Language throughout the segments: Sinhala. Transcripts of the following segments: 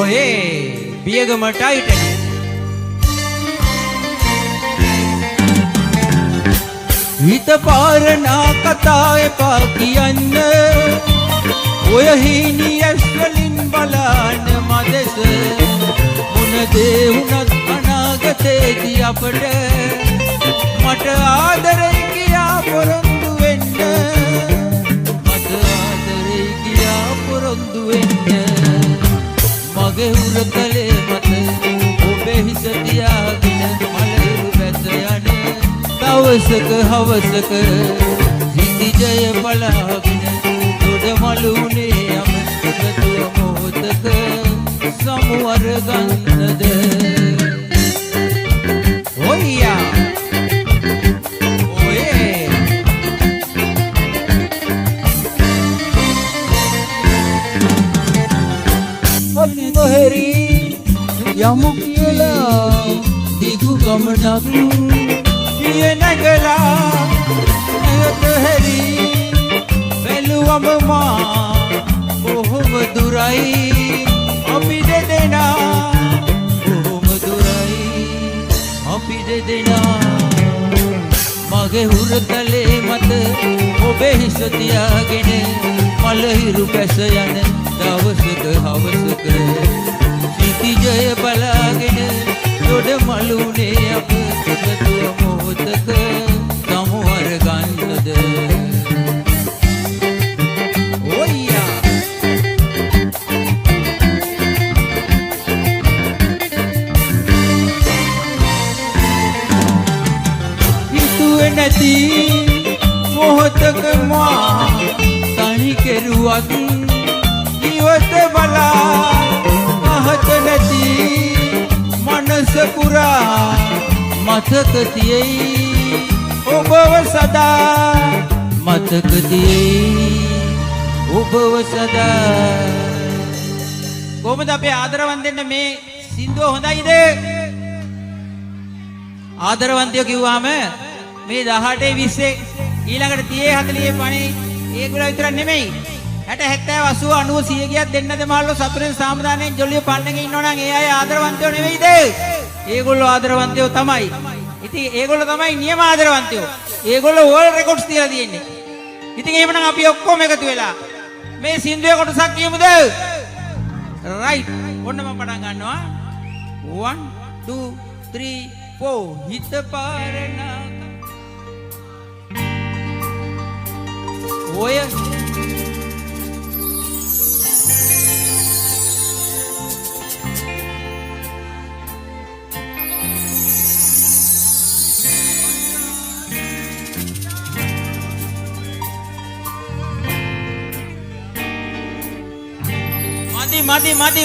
ඔයේ බියගමට අයිටනේ හිත පාරනා කතා එපා කියන්න ඔය හීනි ඇස් වලින් බලන්න මදෙස මොන දේ වුණත් අනාගතේදී අපට මට ආදරේ කියා පොරොන්දු වෙන්න මට ආදරේ කියා පොරොන්දු වෙන්න මගේ උරතලේ මත ඔබේ හිස තියාගෙන මලරු වැස යන දවසක හවසක සිටිජය බලාගෙන දොඩ මලුනේ යම එකතුව මොහොතක සමුවර ගන්නද ඔයියා ඔයේ අපි මොහෙරි යමු කියලා දිගු ගමනක් නගලා නැවත හැරි බැලුවම මා බොහොම දුරයි අපි දෙදෙනා බොහොම දුරයි අපි දෙදෙනා මගේ හුරතලේ මත ඔබේ හිස තියාගෙන මලහිරු පැස යන දවසක හවසක සිටිජය බලාගෙන දොඩ මලුනේ අප එකතුව මොහොතක සමුවර ගන්නද ඔයියා හිතුවේ නැති මොහොතක මා තනි කෙරුවක් ජීවිත බලා අහත නැති මනස පුරා මතක තියෙයි ඔබව සදා මතක තියෙයි ඔබව සදා කොහොමද අපේ ආදරවන්තයන්ට මේ සින්දුව හොඳයිද ආදරවන්තයෝ කිව්වම මේ 18 20 ඊළඟට 30 40 50 ඒගොල්ලෝ විතර නෙමෙයි 60 70 80 90 100 ගියක් දෙන්නද මහල්ලෝ සතුරෙන් සාමදානෙන් ජොලිය පන්නගෙන ඉන්නවනම් ඒ අය ආදරවන්තයෝ නෙවෙයිද ඒගොල්ලෝ ආදරවන්තයෝ තමයි ඉතින් ඒගොල්ලෝ තමයි නියම ආදරවන්තයෝ ඒගොල්ලෝ වර්ල්ඩ් රෙකෝඩ්ස් තියලා තියෙන්නේ ඉතින් එහෙමනම් අපි ඔක්කොම එකතු වෙලා මේ සින්දුවේ කොටසක් කියමුද රයිට් ඔන්න මම පටන් ගන්නවා 1 2 3 4 හිත පාරනා ඔය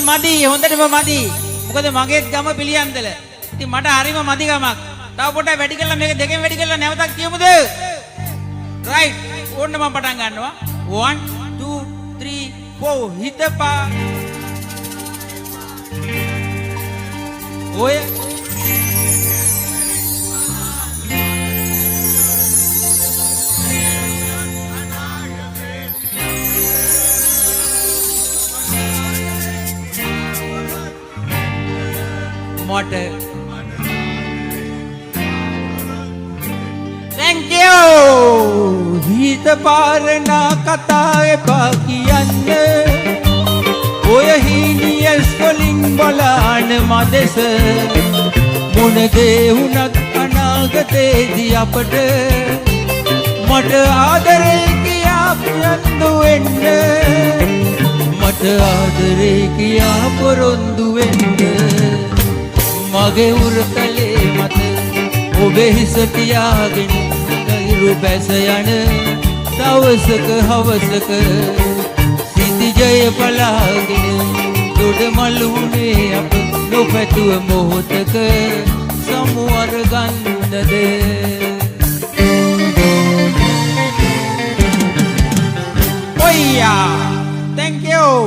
මදි හොඳටම මදි මොකද මගේත් ගම පිළියන්දල ඉතින් මට හරිම මදි ගමක් තව පොඩ්ඩක් වැඩි කරලා මේක දෙකෙන් වැඩි කරලා නැවතත් කියමුද රයිට් ඕන්න මම පටන් ගන්නවා 1 2 3 4 හිතපා ඔය මට thank you හිත පාරනා කතා එපා කියන්න ඔය හීනියස් වලින් බලන්න මදෙස මොන දේ වුණත් අනාගතේදී අපට මට ආදරේ කියා පොරොන්දු වෙන්න මට ආදරේ කියා පොරොන්දු වෙන්න මගේ උරතලේ මත ඔබේ හිස තියාගෙන ගහිරු බැස යන දවසක හවසක සිටිජය බලාගෙන දොඩ මලුනේ අප නොපැතුව මොහොතක සමුවර ගන්නද ඔයියා thank you